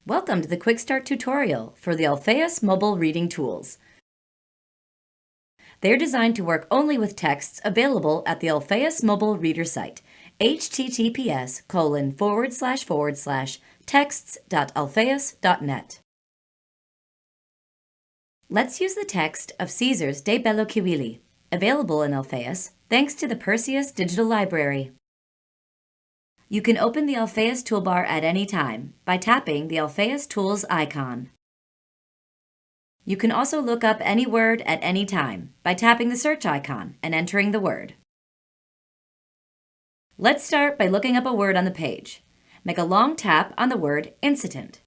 Welcome to the Quick Start tutorial for the Alpheios mobile reading tools. They're designed to work only with texts available at the Alpheios mobile reader site, https://texts.alpheios.net. Let's use the text of Caesar's De Bello Civili, available in Alpheios thanks to the Perseus Digital Library. You can open the Alpheios toolbar at any time by tapping the Alpheios Tools icon. You can also look up any word at any time by tapping the search icon and entering the word. Let's start by looking up a word on the page. Make a long tap on the word incident.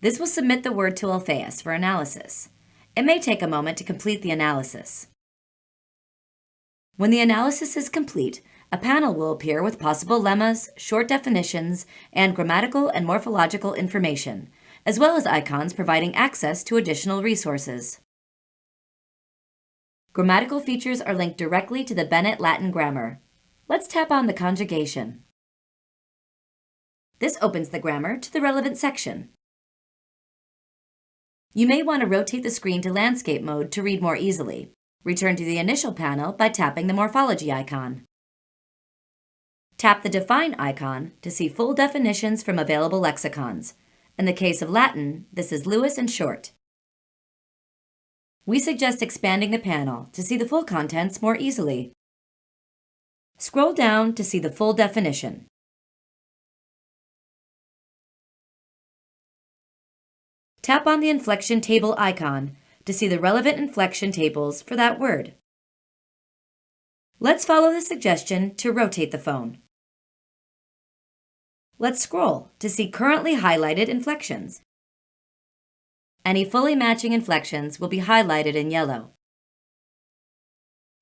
This will submit the word to Alpheios for analysis. It may take a moment to complete the analysis. When the analysis is complete, a panel will appear with possible lemmas, short definitions, and grammatical and morphological information, as well as icons providing access to additional resources. Grammatical features are linked directly to the Bennett Latin grammar. Let's tap on the conjugation. This opens the grammar to the relevant section. You may want to rotate the screen to landscape mode to read more easily. Return to the initial panel by tapping the morphology icon. Tap the Define icon to see full definitions from available lexicons. In the case of Latin, this is Lewis and Short. We suggest expanding the panel to see the full contents more easily. Scroll down to see the full definition. Tap on the inflection table icon to see the relevant inflection tables for that word. Let's follow the suggestion to rotate the phone. Let's scroll to see currently highlighted inflections. Any fully matching inflections will be highlighted in yellow.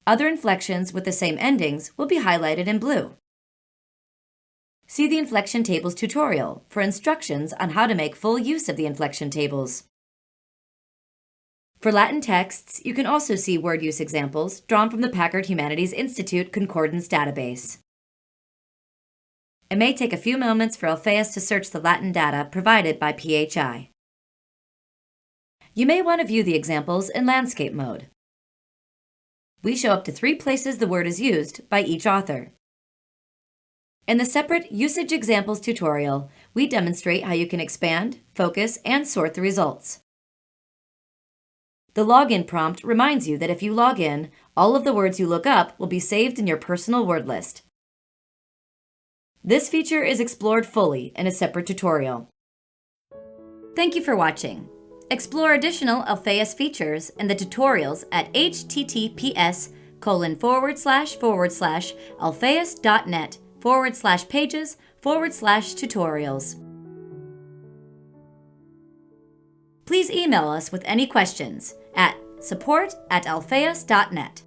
Other inflections with the same endings will be highlighted in blue. See the inflection tables tutorial for instructions on how to make full use of the inflection tables. For Latin texts, you can also see word use examples drawn from the Packard Humanities Institute Concordance database. It may take a few moments for Alpheios to search the Latin data provided by PHI. You may want to view the examples in landscape mode. We show up to 3 places the word is used by each author. In the separate Usage Examples tutorial, we demonstrate how you can expand, focus, and sort the results. The login prompt reminds you that if you log in, all of the words you look up will be saved in your personal word list. This feature is explored fully in a separate tutorial. Thank you for watching. Explore additional Alpheios features in the tutorials at https://alpheios.net/pages/tutorials. Please email us with any questions at support@alpheios.net.